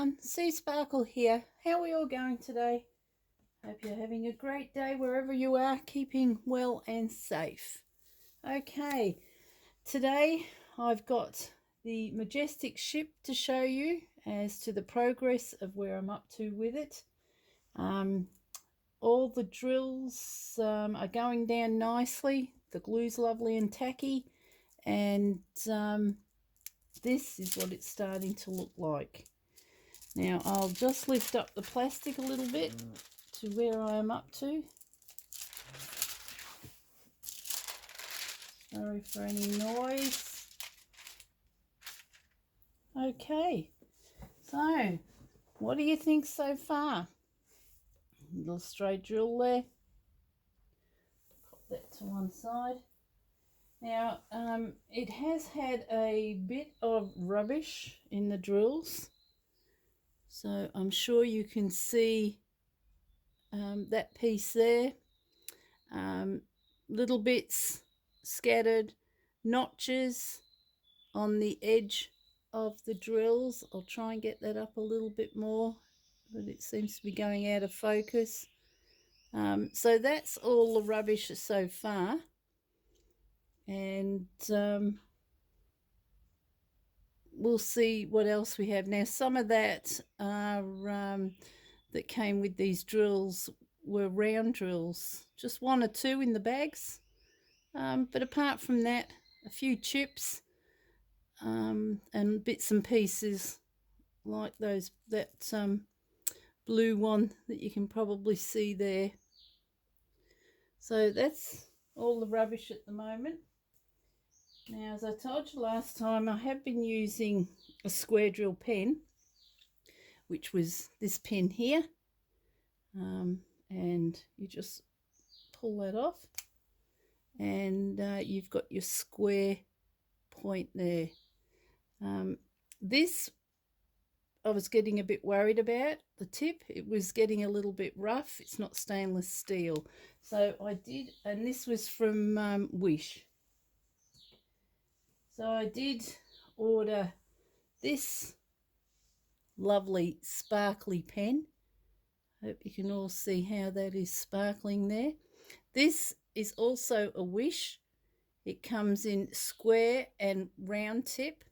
everyone, Sea Sparkle here. How are we all going today? Hope you're having a great day wherever you are, keeping well and safe. Okay, today I've got the Majestic ship to show you as to the progress of where I'm up to with it. All the drills are going down nicely. The glue's lovely and tacky, and this is what it's starting to look like. Now I'll just lift up the plastic a little bit to where I am up to. Sorry for any noise. Okay, so what do you think so far? Little straight drill there. Pop that to one side. Now it has had a bit of rubbish in the drills, so I'm sure you can see that piece there. Little bits scattered, notches on the edge of the drills. I'll try and get that up a little bit more, but it seems to be going out of focus. So that's all the rubbish so far, and we'll see what else we have. Now some of that that came with these drills were round drills, just one or two in the bags, but apart from that, a few chips and bits and pieces like that blue one that you can probably see there. So that's all the rubbish at the moment. Now, as I told you last time, I have been using a square drill pen, which was this pen here, and you just pull that off, and you've got your square point there. This I was getting a bit worried about the tip. It was getting a little bit rough. It's not stainless steel, so I did, and this was from Wish. So I did order this lovely sparkly pen. Hope you can all see how that is sparkling there. This is also a Wish. It comes in square and round tip.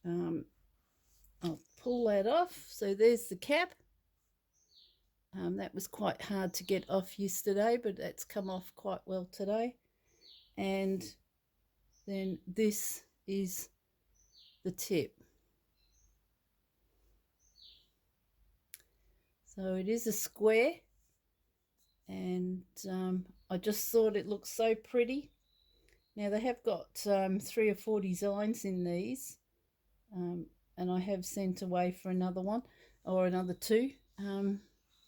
I'll pull that off. So there's the cap. That was quite hard to get off yesterday, but that's come off quite well today. And then this is the tip. So it is a square, and I just thought it looked so pretty. Now they have got 3 or 4 designs in these, and I have sent away for another one or another 2.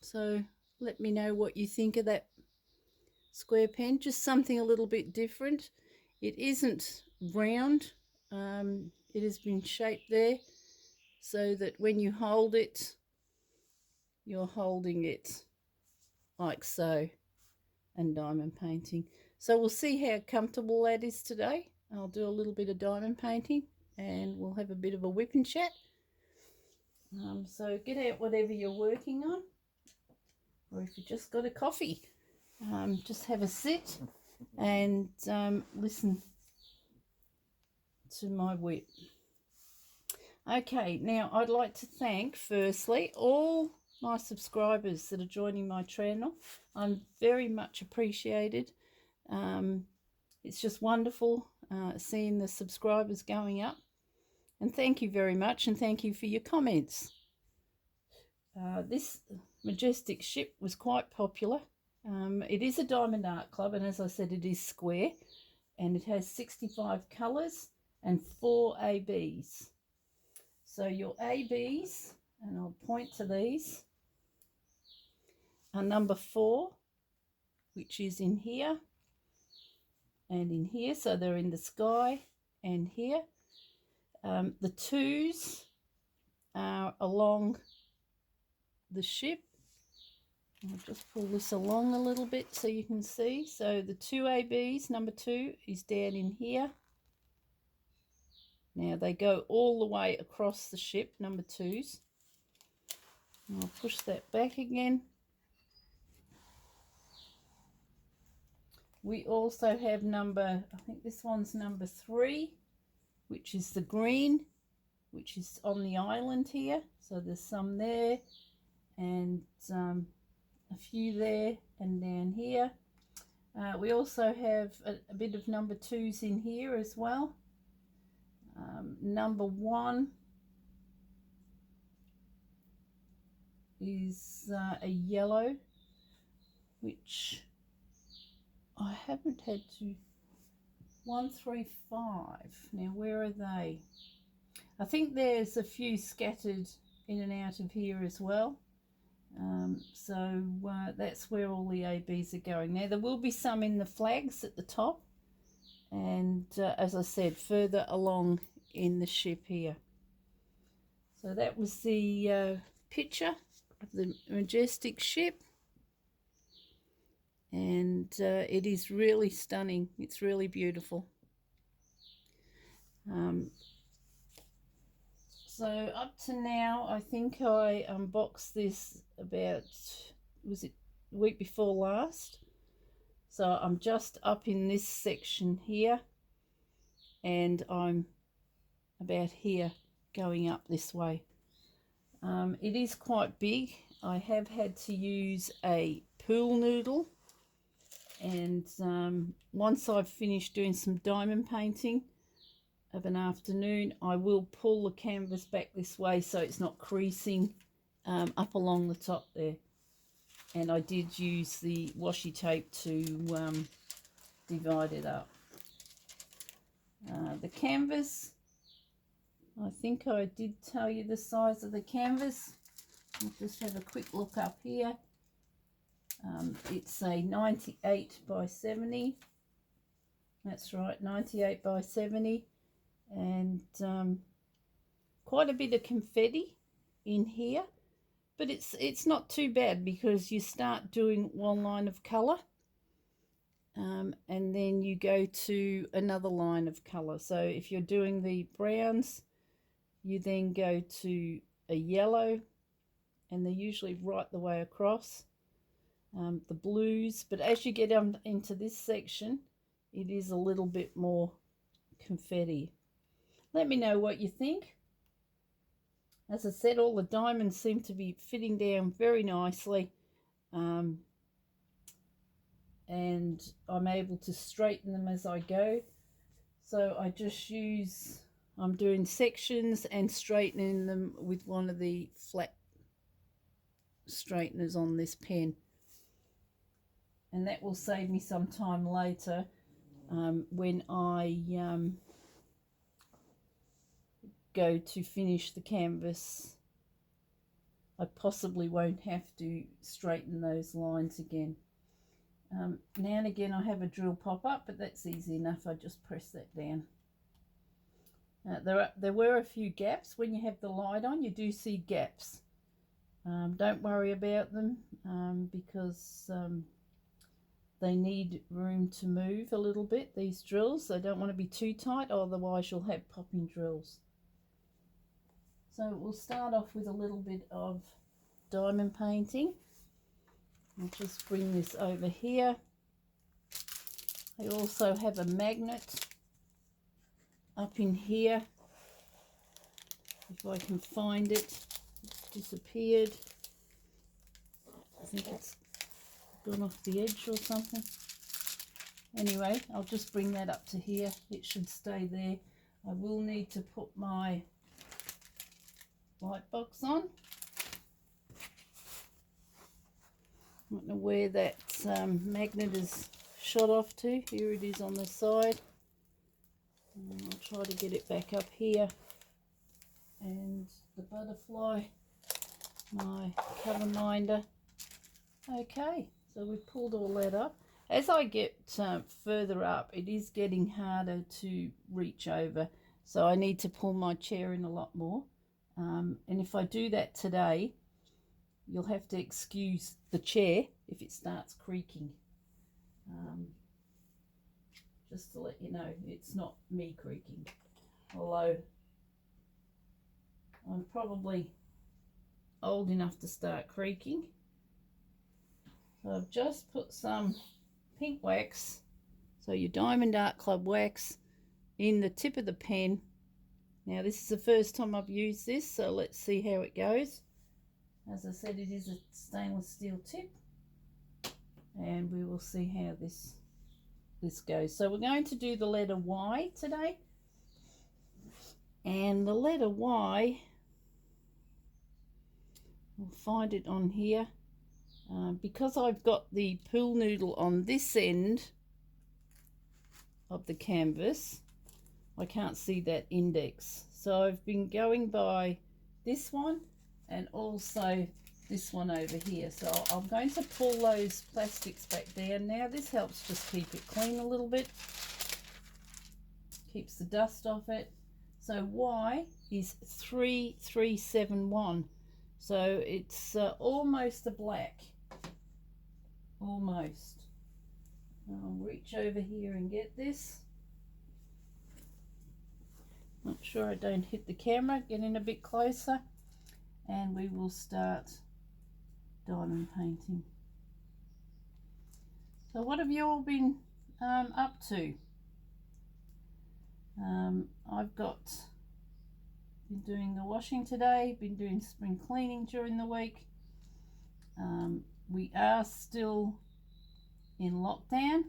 So let me know what you think of that square pen. Just something a little bit different. It isn't round. It has been shaped there so that when you hold it, you're holding it like so, and diamond painting. So we'll see how comfortable that is today. I'll do a little bit of diamond painting and we'll have a bit of a whip and chat. So get out whatever you're working on, or if you just got a coffee, just have a sit and listen to my whip. Okay, now I'd like to thank firstly all my subscribers that are joining my channel. I'm very much appreciated. It's just wonderful seeing the subscribers going up, and thank you very much, and thank you for your comments. This Majestic ship was quite popular. It is a Diamond Art Club, and as I said, it is square, and it has 65 colours and 4 ABs. So your ABs, and I'll point to these, are number 4, which is in here and in here, so they're in the sky and here. The 2s are along the ship. I'll just pull this along a little bit so you can see. So the 2 ABs, number 2 is down in here. Now they go all the way across the ship, number 2s. I'll push that back again. We also have I think this one's number 3, which is the green, which is on the island here. So there's some there, and a few there and down here. We also have a bit of number 2s in here as well. Number 1 is a yellow, which I haven't had to. 1, 3, 5. Now where are they? I think there's a few scattered in and out of here as well. So that's where all the ABs are going. Now there will be some in the flags at the top, and as I said, further along in the ship here. So that was the picture of the Majestic ship, and it is really stunning. It's really beautiful. So up to now, I think I unboxed this about, was it the week before last? So I'm just up in this section here, and I'm about here going up this way. It is quite big. I have had to use a pool noodle, and once I've finished doing some diamond painting of an afternoon, I will pull the canvas back this way so it's not creasing up along the top there. And I did use the washi tape to divide it up. The canvas, I think I did tell you the size of the canvas. I'll just have a quick look up here. It's a 98 by 70. That's right, 98 by 70. And quite a bit of confetti in here. But it's not too bad, because you start doing one line of colour, and then you go to another line of colour. So if you're doing the browns, you then go to a yellow, and they're usually right the way across. The blues, but as you get into this section, it is a little bit more confetti. Let me know what you think. As I said, all the diamonds seem to be fitting down very nicely, and I'm able to straighten them as I go. So I just I'm doing sections and straightening them with one of the flat straighteners on this pen, and that will save me some time later when I go to finish the canvas. I possibly won't have to straighten those lines again. Now and again I have a drill pop up, but that's easy enough. I just press that down. There were a few gaps. When you have the light on, you do see gaps. Don't worry about them, because they need room to move a little bit, these drills. They don't want to be too tight, otherwise you'll have popping drills. So we'll start off with a little bit of diamond painting. I'll just bring this over here. I also have a magnet up in here. If I can find it, it's disappeared. I think it's gone off the edge or something. Anyway, I'll just bring that up to here. It should stay there. I will need to put my light box on. I don't know where that magnet is shot off to. Here it is on the side. And I'll try to get it back up here. And the butterfly, my cover minder. Okay, so we've pulled all that up. As I get further up, it is getting harder to reach over. So I need to pull my chair in a lot more. And if I do that today, you'll have to excuse the chair if it starts creaking. Just to let you know, it's not me creaking. Although I'm probably old enough to start creaking. So I've just put some pink wax, so your Diamond Art Club wax, in the tip of the pen. Now this is the first time I've used this, so let's see how it goes. As I said, it is a stainless steel tip, and we will see how this goes. So we're going to do the letter Y today, and the letter Y, we'll find it on here. Because I've got the pool noodle on this end of the canvas, I can't see that index. So I've been going by this one and also this one over here. So I'm going to pull those plastics back down now. This helps just keep it clean a little bit. Keeps the dust off it. So Y is 3371. So it's almost a black. Almost. I'll reach over here and get this. Make sure I don't hit the camera. Get in a bit closer, and we will start diamond painting. So what have you all been up to? I've been doing the washing today, been doing spring cleaning during the week. We are still in lockdown.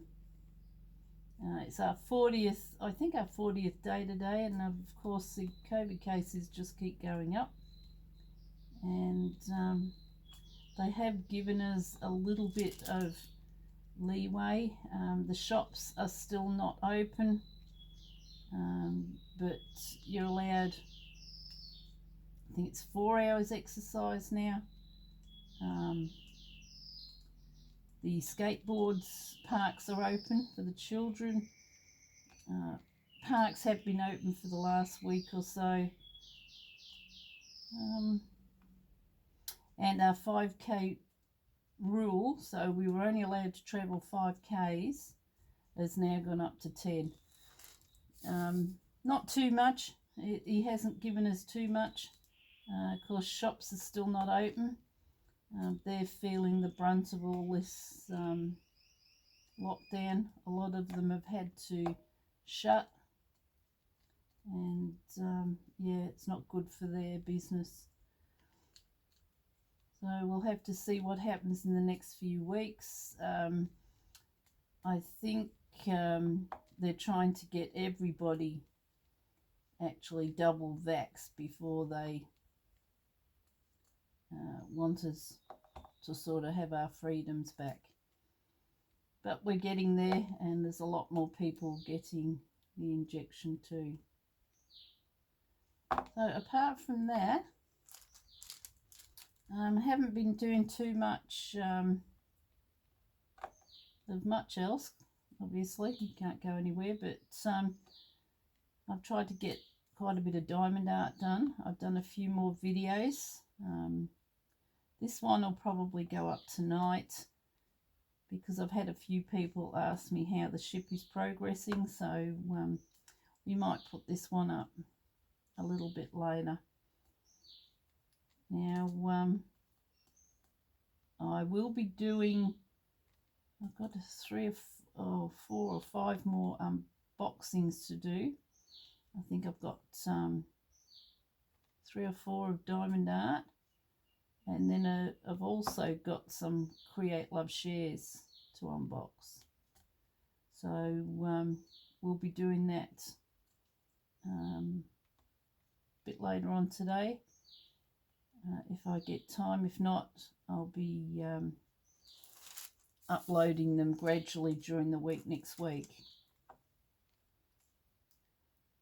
It's our 40th, I think our 40th day today, and of course the COVID cases just keep going up. And they have given us a little bit of leeway. The shops are still not open, but you're allowed, I think it's 4 hours exercise now. The skateboards parks are open for the children. Parks have been open for the last week or so. And our 5k rule, so we were only allowed to travel 5k's, has now gone up to 10. Not too much. He hasn't given us too much. Of course, shops are still not open. They're feeling the brunt of all this lockdown. A lot of them have had to shut, and yeah, it's not good for their business. So we'll have to see what happens in the next few weeks. I think they're trying to get everybody actually double vaxxed before they want us to sort of have our freedoms back. But we're getting there, and there's a lot more people getting the injection too. So apart from that, I haven't been doing too much of much else. Obviously, you can't go anywhere, but I've tried to get quite a bit of diamond art done. I've done a few more videos. This one will probably go up tonight because I've had a few people ask me how the ship is progressing, so we might put this one up a little bit later. Now I will be doing, I've got 3 or 4 or 5 more unboxings to do. I think I've got 3 or 4 of diamond art, and then I've also got some Create Love Shares to unbox. So we'll be doing that a bit later on today, if I get time. If not, I'll be uploading them gradually during the week next week.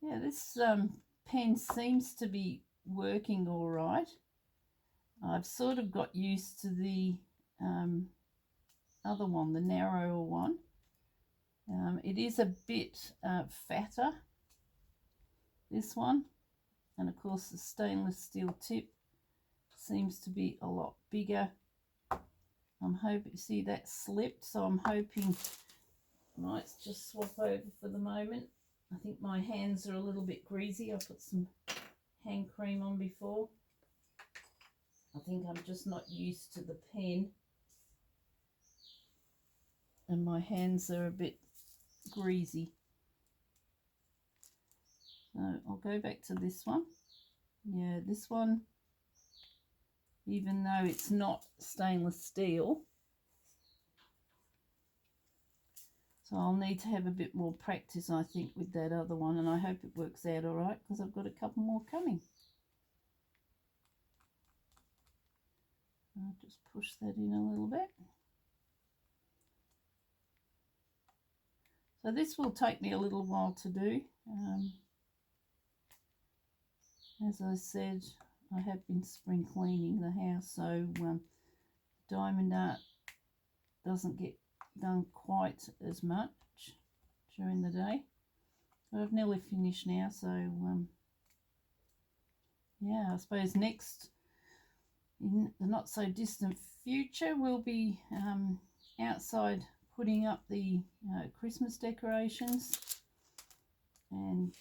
Yeah, this pen seems to be working all right. I've sort of got used to the other one, the narrower one. It is a bit fatter, this one, and of course the stainless steel tip seems to be a lot bigger. I'm hoping, see that slipped, so I'm hoping I might just swap over for the moment. I think my hands are a little bit greasy. I put some hand cream on before. I think I'm just not used to the pen, and my hands are a bit greasy. So I'll go back to this one. Yeah, this one, even though it's not stainless steel, so I'll need to have a bit more practice, I think, with that other one, and I hope it works out all right, because I've got a couple more coming. I'll just push that in a little bit. So this will take me a little while to do. As I said, I have been spring cleaning the house, so diamond art doesn't get done quite as much during the day. But I've nearly finished now, so yeah, I suppose next, in the not so distant future, we'll be outside putting up the Christmas decorations and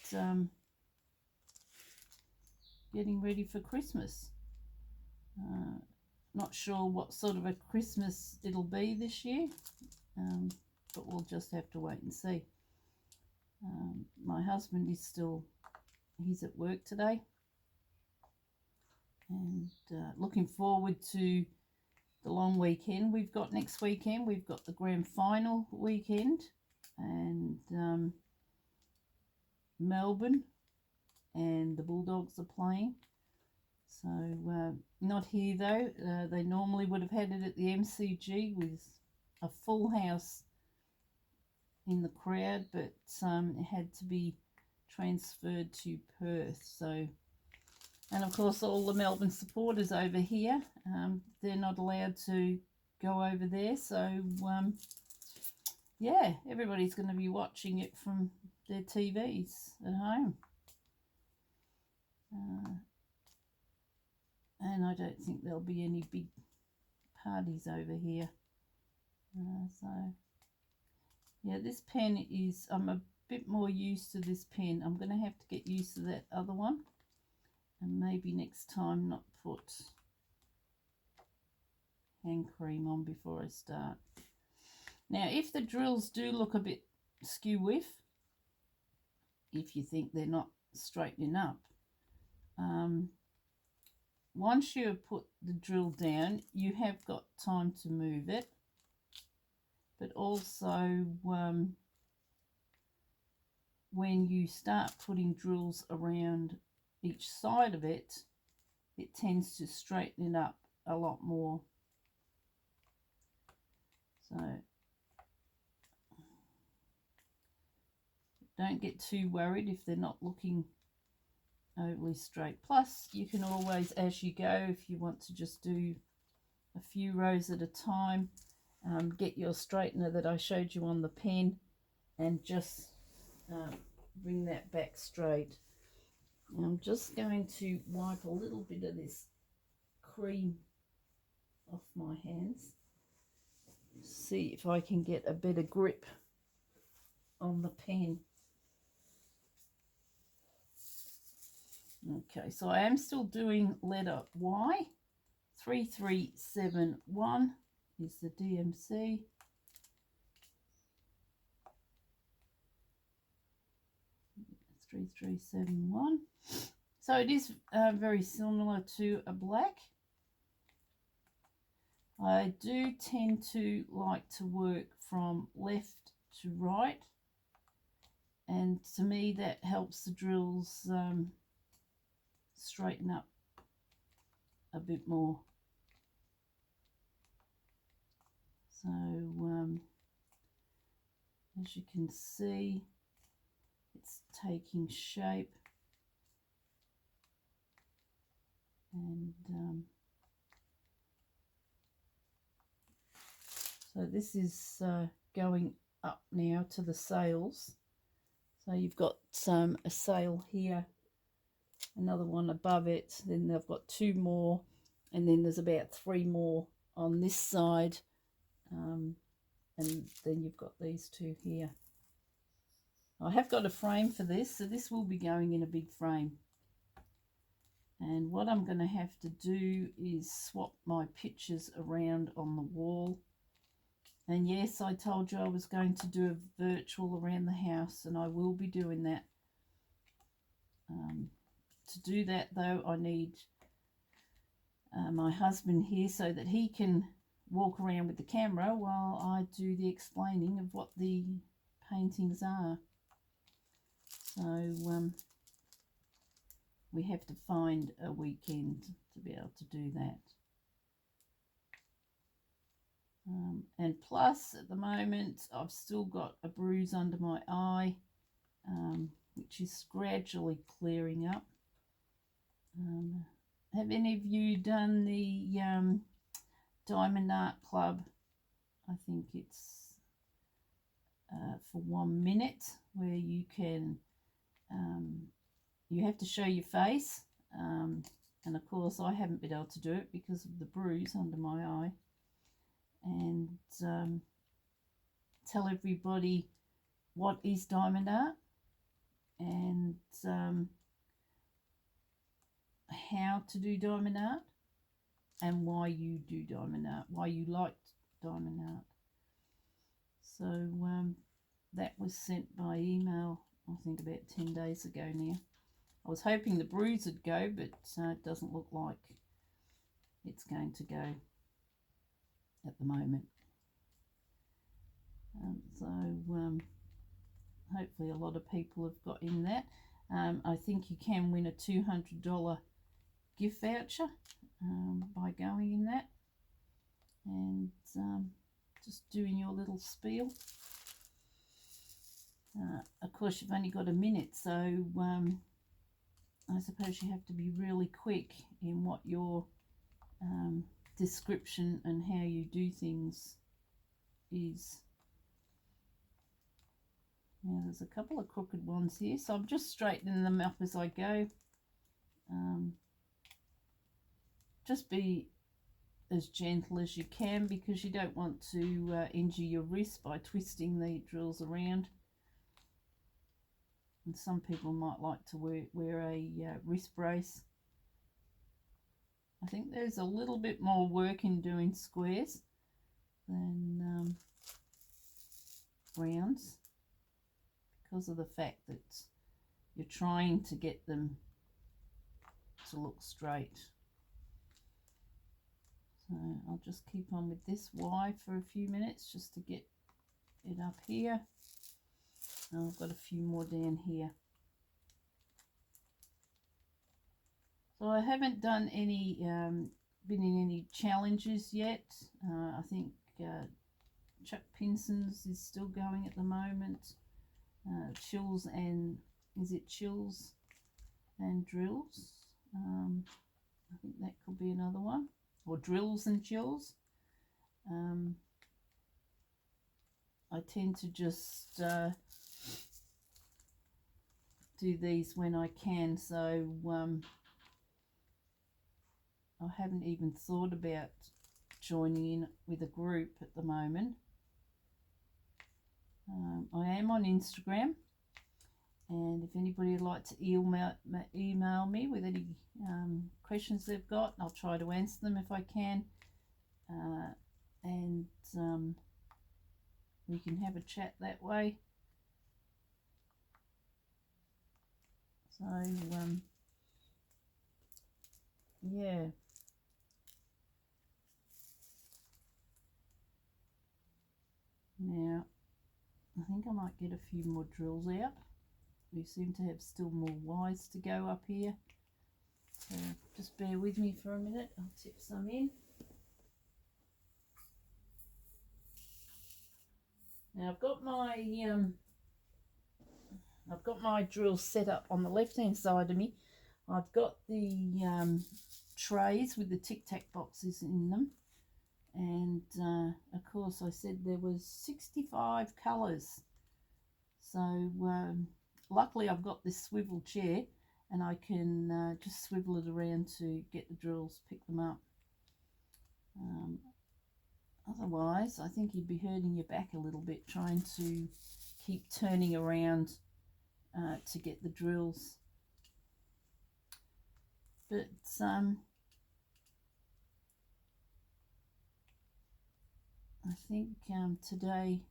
getting ready for Christmas. Not sure what sort of a Christmas it'll be this year, but we'll just have to wait and see. My husband is still, he's at work today, and looking forward to the long weekend we've got next weekend. We've got the grand final weekend, and Melbourne and the Bulldogs are playing. So not here though. They normally would have had it at the MCG with a full house in the crowd, but it had to be transferred to Perth. So, and of course all the Melbourne supporters over here, they're not allowed to go over there. So yeah, everybody's going to be watching it from their TVs at home. And I don't think there'll be any big parties over here. So yeah, this pen is, I'm a bit more used to this pen. I'm going to have to get used to that other one, and maybe next time not put hand cream on before I start. Now, if the drills do look a bit skew-whiff, if you think they're not straightening up, once you put the drill down, you have got time to move it, but also when you start putting drills around each side of it, it tends to straighten it up a lot more. So don't get too worried if they're not looking overly straight. Plus, you can always, as you go, if you want to just do a few rows at a time, get your straightener that I showed you on the pen and just bring that back straight. I'm just going to wipe a little bit of this cream off my hands, see if I can get a better grip on the pen. Okay, so I am still doing letter Y. 3371 is the DMC. It's 3371. So it is very similar to a black. I do tend to like to work from left to right, and to me that helps the drills straighten up a bit more. So as you can see, it's taking shape, and so this is going up now to the sails. So you've got a sail here, another one above it, then they've got two more, and then there's about three more on this side, and then you've got these two here. I have got a frame for this, so this will be going in a big frame, And what I'm going to have to do is swap my pictures around on the wall. And yes, I told you I was going to do a virtual around the house, and I will be doing that. To do that, though, I need my husband here so that he can walk around with the camera while I do the explaining of what the paintings are. So we have to find a weekend to be able to do that. And plus, at the moment, I've still got a bruise under my eye, which is gradually clearing up. Have any of you done the Diamond Art Club? I think it's for 1 minute, where you can, you have to show your face. And of course, I haven't been able to do it because of the bruise under my eye. And tell everybody what is diamond art and how to do diamond art and why you do diamond art, why you liked diamond art. So that was sent by email, I think about 10 days ago now. I was hoping the bruise would go, but it doesn't look like it's going to go at the moment. So hopefully a lot of people have got in that. I think you can win a $200 gift voucher by going in that and just doing your little spiel. Of course, you've only got a minute, so I suppose you have to be really quick in what your description and how you do things is. Now there's a couple of crooked ones here, so I'm just straightening them up as I go. Just be as gentle as you can, because you don't want to injure your wrist by twisting the drills around. And some people might like to wear a wrist brace. I think there's a little bit more work in doing squares than rounds, because of the fact that you're trying to get them to look straight. So I'll just keep on with this Y for a few minutes just to get it up here. And I've got a few more down here. So I haven't done any, been in any challenges yet. I think Chuck Pinson's is still going at the moment. Chills and, is it Chills and Drills? I think that could be another one. Or Drills and Chills. I tend to just do these when I can, so I haven't even thought about joining in with a group at the moment. I am on Instagram, and if anybody would like to email me with any questions they've got, I'll try to answer them if I can, and we can have a chat that way. So yeah. Now I think I might get a few more drills out. We seem to have still more Ys to go up here, so just bear with me for a minute. I'll tip some in. Now I've got my drill set up on the left hand side of me. I've got the trays with the Tic Tac boxes in them, and of course I said there was 65 colours. So luckily I've got this swivel chair, and I can just swivel it around to get the drills, pick them up. Otherwise I think you'd be hurting your back a little bit trying to keep turning around to get the drills. But I think today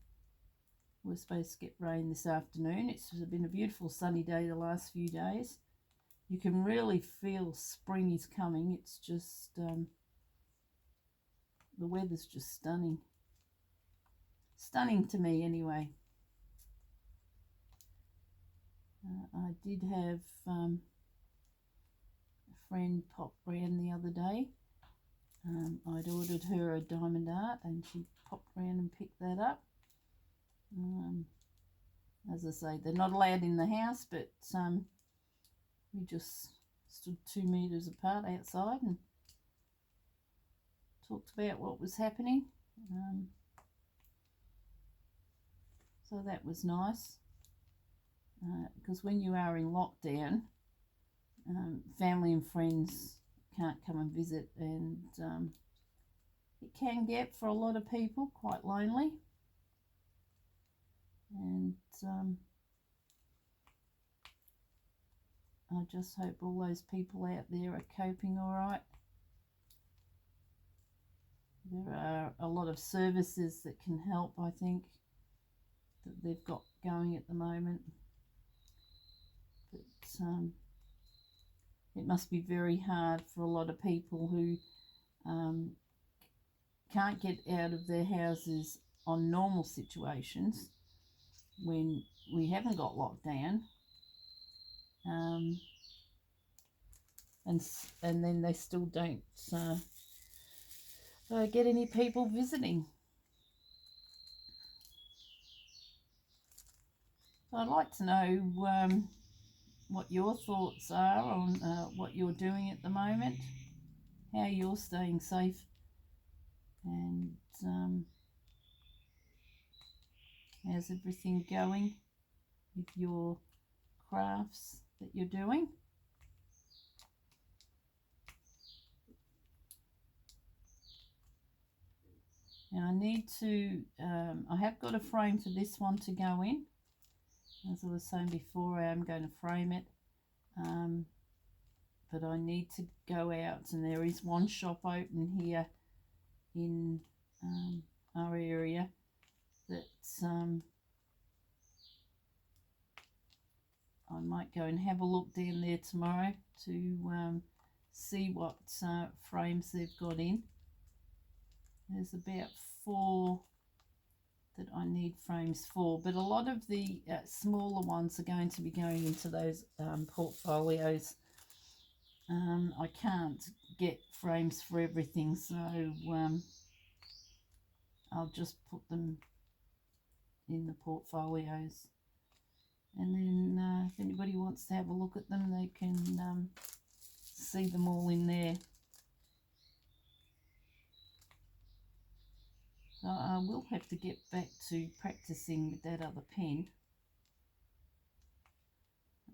we're supposed to get rain this afternoon. It's been a beautiful sunny day the last few days. You can really feel spring is coming. It's just, the weather's just stunning. Stunning to me anyway. I did have a friend pop round the other day. I'd ordered her a diamond art and she popped round and picked that up. As I say, they're not allowed in the house, but we just stood 2 meters apart outside and talked about what was happening. So that was nice, because when you are in lockdown, family and friends can't come and visit, and it can get, for a lot of people, quite lonely. And I just hope all those people out there are coping all right. There are a lot of services that can help, I think, that they've got going at the moment. But it must be very hard for a lot of people who can't get out of their houses on normal situations when we haven't got lockdown, and then they still don't get any people visiting. So I'd like to know what your thoughts are on what you're doing at the moment, how you're staying safe, and how's everything going with your crafts that you're doing. Now I need to, I have got a frame for this one to go in. As I was saying before, I am going to frame it, but I need to go out, and there is one shop open here in our area that I might go and have a look down there tomorrow to see what frames they've got in. There's about 4 that I need frames for, but a lot of the smaller ones are going to be going into those portfolios. I can't get frames for everything, so I'll just put them in the portfolios, and then if anybody wants to have a look at them, they can see them all in there. So I will have to get back to practicing with that other pen.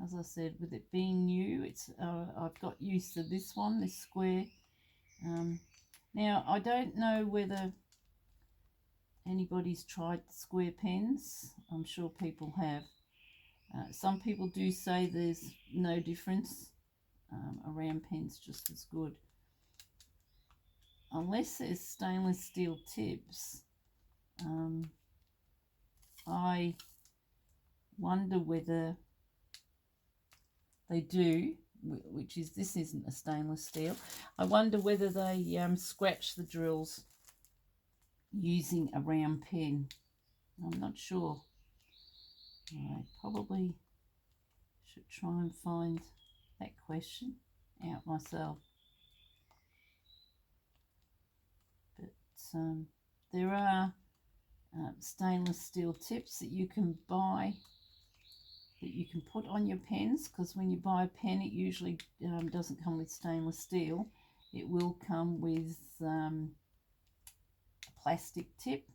As I said, with it being new, it's I've got used to this one, this square. Now I don't know whether anybody's tried square pens. I'm sure people have. Some people do say there's no difference. A round pen's just as good. Unless there's stainless steel tips, I wonder whether they do, which is, this isn't a stainless steel. I wonder whether they scratch the drills using a round pen. I'm not sure. I probably should try and find that question out myself. But there are stainless steel tips that you can buy, that you can put on your pens, because when you buy a pen, it usually doesn't come with stainless steel. It will come with a plastic tip,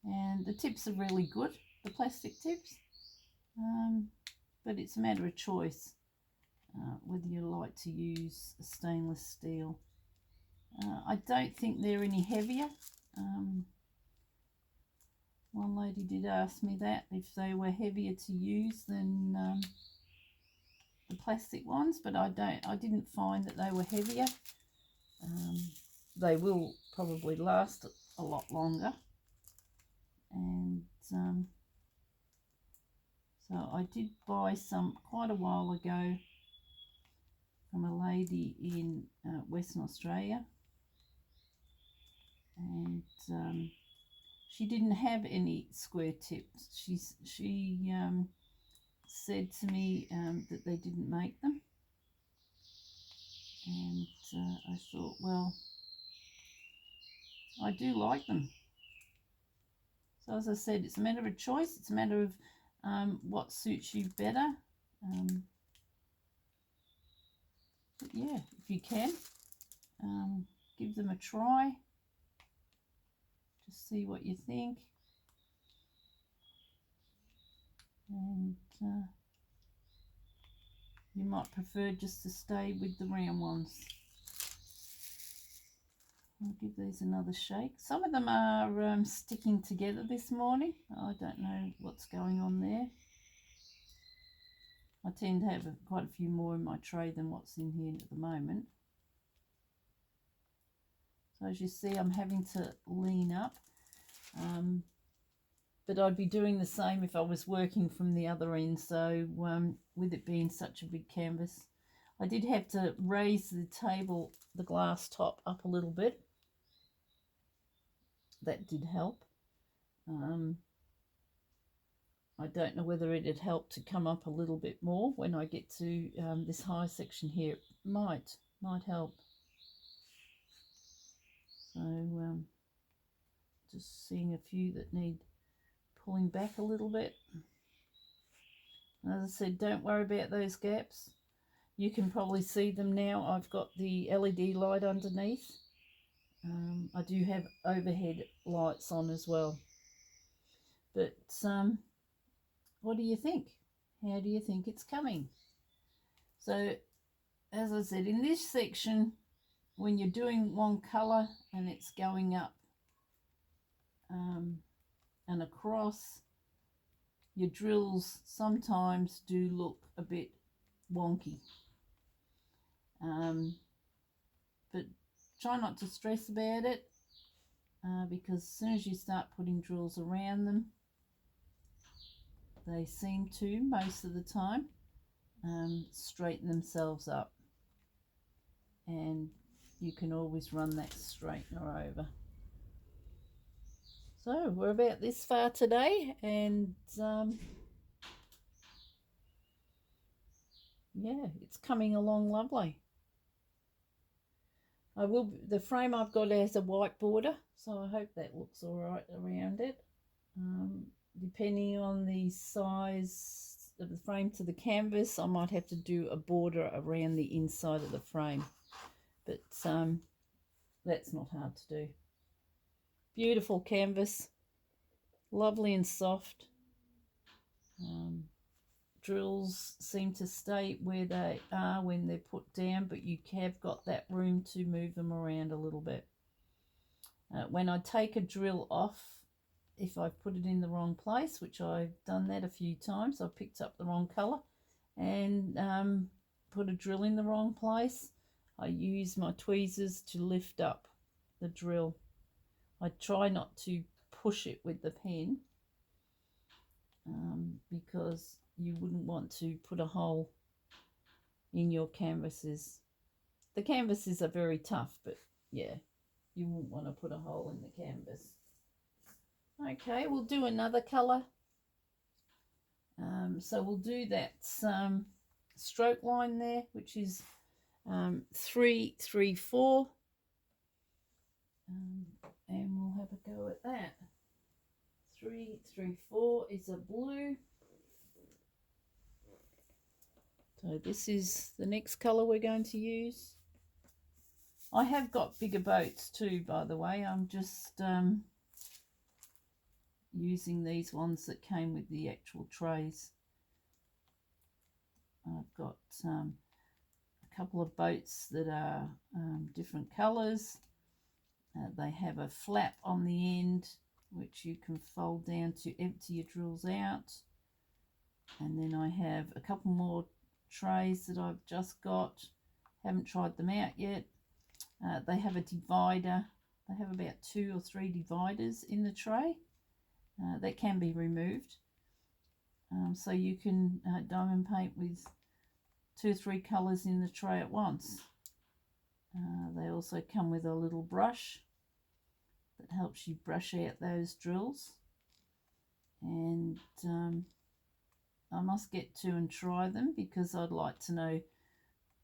and the tips are really good, the plastic tips, but it's a matter of choice whether you like to use a stainless steel. I don't think they're any heavier. One lady did ask me that, if they were heavier to use than the plastic ones, but I didn't find that they were heavier. They will probably last a lot longer. And so I did buy some quite a while ago from a lady in Western Australia, and she didn't have any square tips. She said to me that they didn't make them, and I thought, well, I do like them. So as I said, it's a matter of choice. It's a matter of what suits you better. But yeah, if you can, give them a try. Just see what you think. And you might prefer just to stay with the round ones. I'll give these another shake. Some of them are sticking together this morning. I don't know what's going on there. I tend to have quite a few more in my tray than what's in here at the moment. So as you see, I'm having to lean up. But I'd be doing the same if I was working from the other end. So with it being such a big canvas, I did have to raise the table, the glass top, up a little bit. That did help. I don't know whether it had helped to come up a little bit more when I get to this high section here. It might help. So just seeing a few that need pulling back a little bit. As I said, don't worry about those gaps. You can probably see them now. I've got the LED light underneath. I do have overhead lights on as well. But what do you think? How do you think it's coming? So as I said, in this section, when you're doing one colour and it's going up and across, your drills sometimes do look a bit wonky. But try not to stress about it, because as soon as you start putting drills around them, they seem to, most of the time, straighten themselves up, and you can always run that straightener over. So we're about this far today, and yeah, it's coming along lovely. The frame I've got has a white border, so I hope that looks all right around it. Depending on the size of the frame to the canvas, I might have to do a border around the inside of the frame, but that's not hard to do. Beautiful canvas, lovely and soft. Drills seem to stay where they are when they're put down, but you have got that room to move them around a little bit. When I take a drill off, if I've put it in the wrong place, which I've done that a few times, I've picked up the wrong colour and put a drill in the wrong place, I use my tweezers to lift up the drill. I try not to push it with the pen, because you wouldn't want to put a hole in your canvases. The canvases are very tough, but yeah, you wouldn't want to put a hole in the canvas. Okay, we'll do another colour. So we'll do that stroke line there, which is 3, 3, 4, and we'll have a go at that. 3, 3, 4 is a blue. So this is the next colour we're going to use. I have got bigger boats too, by the way. I'm just using these ones that came with the actual trays. I've got a couple of boats that are different colours. They have a flap on the end which you can fold down to empty your drills out. And then I have a couple more trays that I've just got. Haven't tried them out yet. They have a divider. They have about 2 or 3 dividers in the tray that can be removed. So you can diamond paint with 2 or 3 colours in the tray at once. They also come with a little brush that helps you brush out those drills. And I must get to and try them, because I'd like to know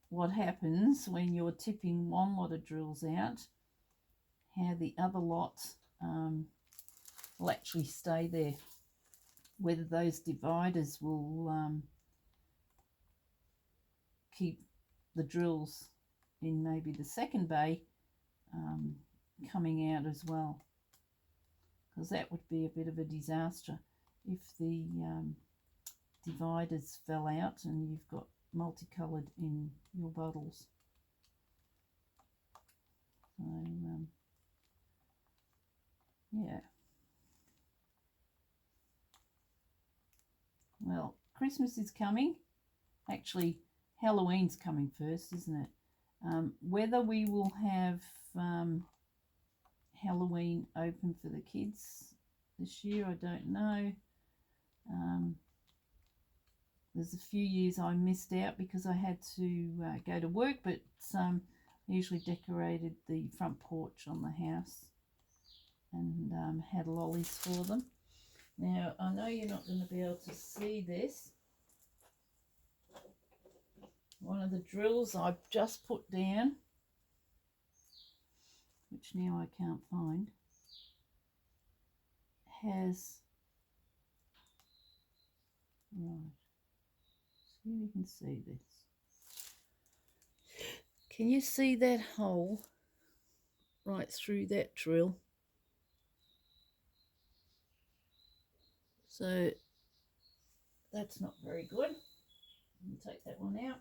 what happens when you're tipping one lot of drills out, how the other lot will actually stay there, whether those dividers will keep the drills in maybe the second bay coming out as well, because that would be a bit of a disaster if the dividers fell out and you've got multicoloured in your bottles. So yeah, well, Christmas is coming. Actually, Halloween's coming first, isn't it? Whether we will have Halloween open for the kids this year, I don't know. There's a few years I missed out because I had to go to work, but I usually decorated the front porch on the house and had lollies for them. Now, I know you're not going to be able to see this. One of the drills I've just put down, which now I can't find, has, right, see if you can see this. Can you see that hole right through that drill? So that's not very good. I'll take that one out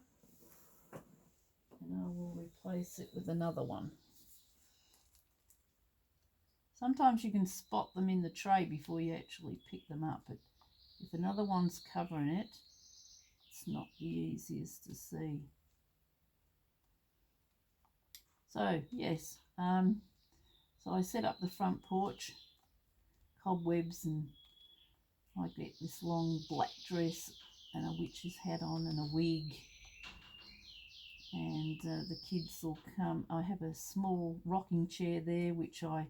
and I will replace it with another one. Sometimes you can spot them in the tray before you actually pick them up, but if another one's covering it, it's not the easiest to see. So yes, so I set up the front porch, cobwebs, and I get this long black dress and a witch's hat on and a wig, and the kids will come. I have a small rocking chair there which I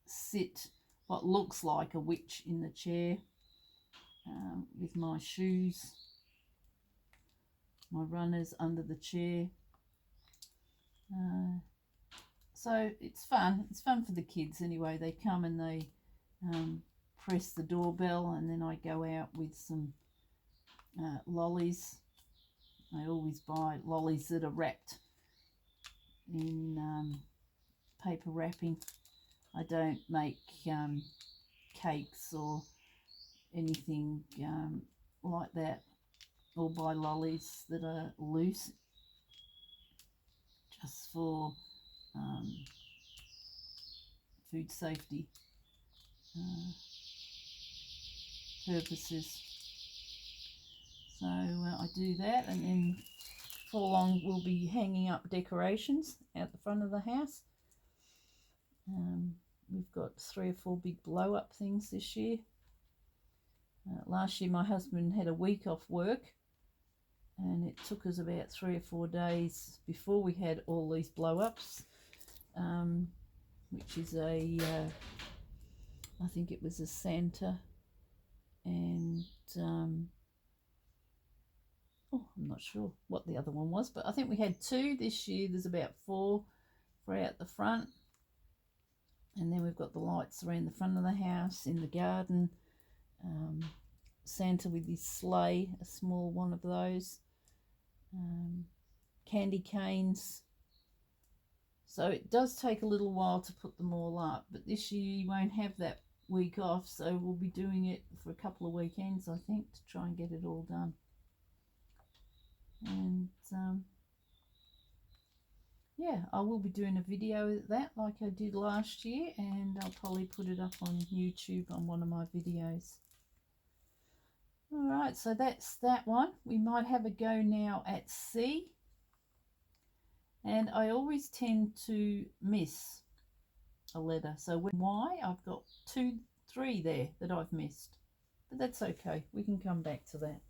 sit what looks like a witch in the chair with my shoes, my runners under the chair. So it's fun. It's fun for the kids anyway. They come and they press the doorbell, and then I go out with some lollies. I always buy lollies that are wrapped in paper wrapping. I don't make cakes or anything like that, or buy lollies that are loose, just for food safety purposes. So I do that, and then before long we'll be hanging up decorations out the front of the house. We've got 3 or 4 big blow up things this year. Last year my husband had a week off work, and it took us about 3 or 4 days before we had all these blow ups, which is a I think it was a Santa and oh, I'm not sure what the other one was, but I think we had 2 this year. There's about 4 for out the front, and then we've got the lights around the front of the house, in the garden, Santa with his sleigh, a small one of those, candy canes. So it does take a little while to put them all up, but this year you won't have that week off, so we'll be doing it for a couple of weekends, I think, to try and get it all done. And yeah, I will be doing a video of that like I did last year, and I'll probably put it up on YouTube on one of my videos. All right, so that's that one. We might have a go now at C. And I always tend to miss a letter. So with Y, I've got 2, 3 there that I've missed. But that's okay. We can come back to that.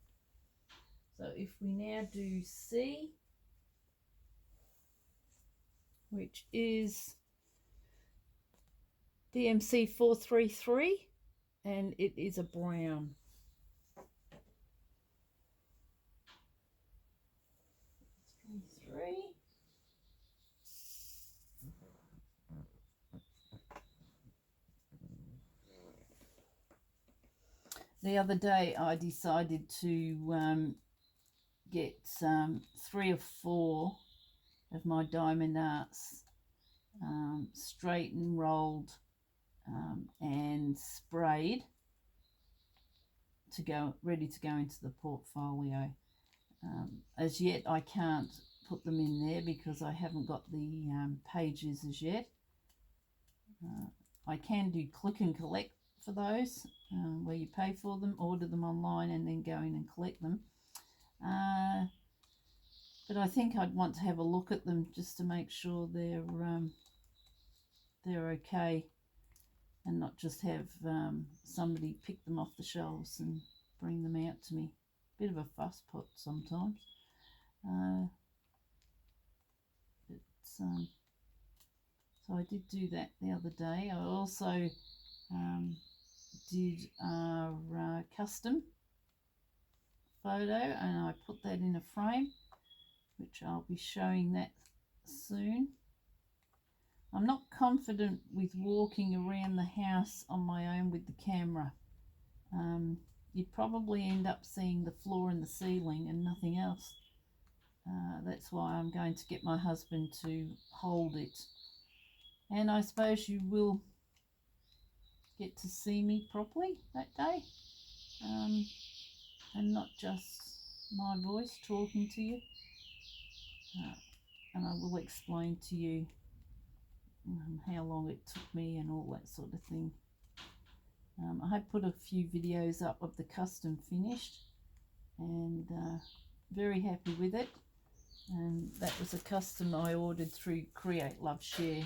So if we now do C, which is DMC 433, and it is a brown. 3. The other day I decided to get 3 or 4 of my diamond arts straight and rolled and sprayed to go ready to go into the portfolio. As yet I can't put them in there because I haven't got the pages as yet. I can do click and collect for those, where you pay for them, order them online and then go in and collect them. But I think I'd want to have a look at them just to make sure they're okay, and not just have somebody pick them off the shelves and bring them out to me. Bit of a fuss pot sometimes. So I did do that the other day. I also did our custom photo, and I put that in a frame, which I'll be showing that soon. I'm not confident with walking around the house on my own with the camera. You'd probably end up seeing the floor and the ceiling and nothing else. That's why I'm going to get my husband to hold it. And I suppose you will get to see me properly that day, and not just my voice talking to you. And I will explain to you how long it took me and all that sort of thing. I have put a few videos up of the custom finished, and very happy with it. And that was a custom I ordered through Create Love Share,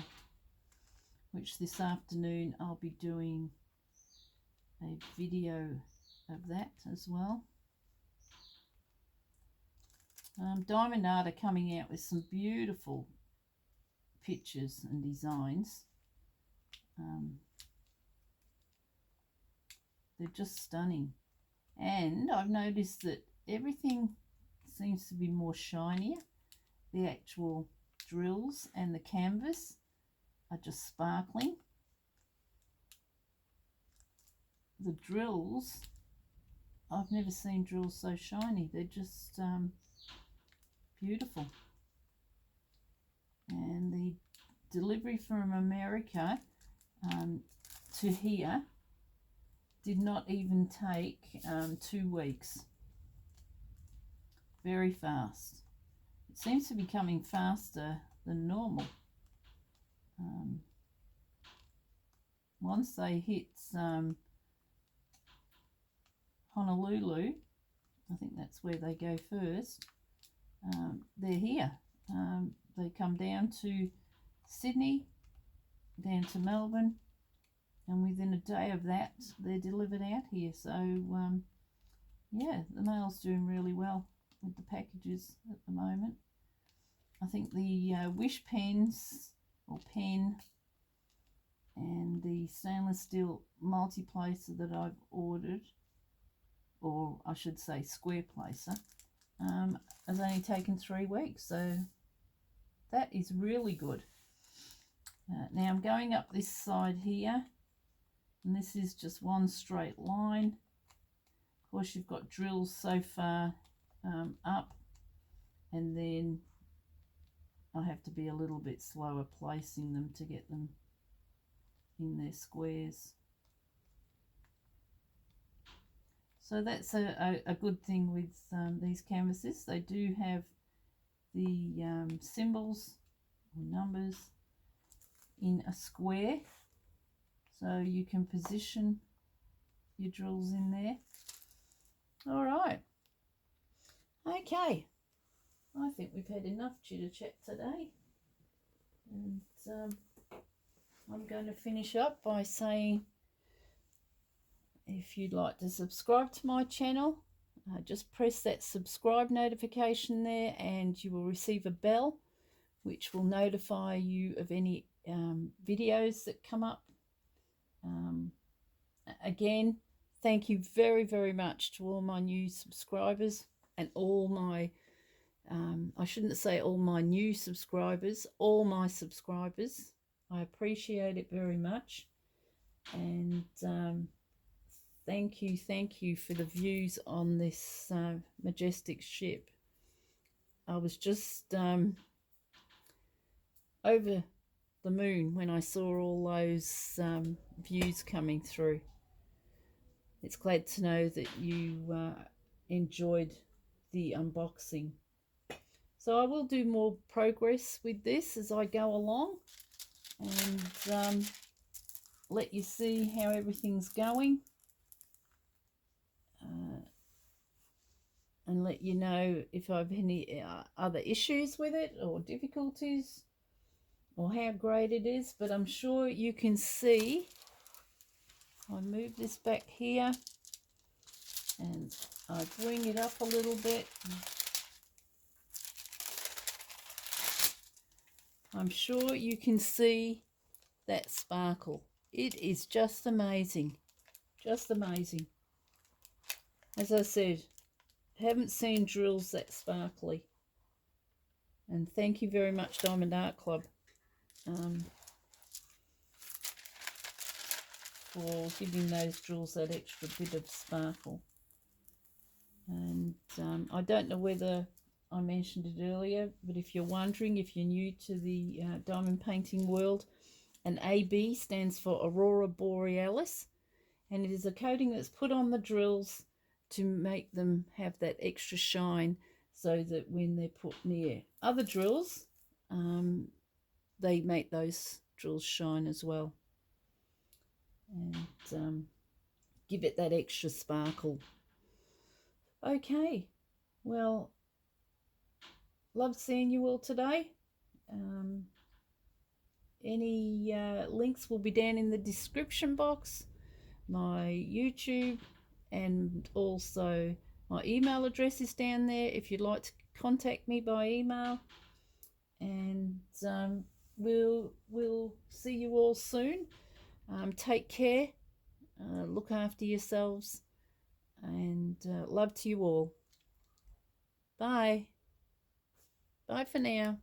which this afternoon I'll be doing a video of that as well. Diamond Art are coming out with some beautiful pictures and designs. They're just stunning, and I've noticed that everything seems to be more shinier. The actual drills and the canvas are just sparkling. The drills, I've never seen drills so shiny. They're just beautiful. And the delivery from America to here did not even take 2 weeks. Very fast. It seems to be coming faster than normal. Once they hit Honolulu, I think that's where they go first, they're here. They come down to Sydney, down to Melbourne, and within a day of that they're delivered out here. So yeah, the mail's doing really well with the packages at the moment. I think the wish pens, or pen, and the stainless steel multi-placer that I've ordered, or I should say square placer, has only taken 3 weeks, so that is really good. Now I'm going up this side here, and this is just one straight line. Of course, you've got drills so far up, and then I have to be a little bit slower placing them to get them in their squares. So that's a good thing with these canvases. They do have the symbols or numbers in a square, so you can position your drills in there. All right. Okay. I think we've had enough chitter chat today. And I'm going to finish up by saying, if you'd like to subscribe to my channel, just press that subscribe notification there and you will receive a bell which will notify you of any videos that come up. Again, thank you very, very much to all my new subscribers and all my, I shouldn't say all my new subscribers, all my subscribers. I appreciate it very much. And thank you for the views on this majestic ship. I was just over the moon when I saw all those views coming through. It's glad to know that you enjoyed the unboxing. So I will do more progress with this as I go along and let you see how everything's going. And let you know if I have any other issues with it or difficulties or how great it is. But I'm sure you can see, I move this back here and I bring it up a little bit. I'm sure you can see that sparkle. It is just amazing. Just amazing. As I said, haven't seen drills that sparkly. And thank you very much, Diamond Art Club, for giving those drills that extra bit of sparkle. And I don't know whether I mentioned it earlier, but if you're wondering, if you're new to the diamond painting world, an AB stands for Aurora Borealis, and it is a coating that's put on the drills to make them have that extra shine, so that when they're put near other drills, they make those drills shine as well, and give it that extra sparkle. Okay, well, love seeing you all today. Any links will be down in the description box, my YouTube, and also my email address is down there if you'd like to contact me by email. And we'll see you all soon. Take care, look after yourselves, and love to you all. Bye for now.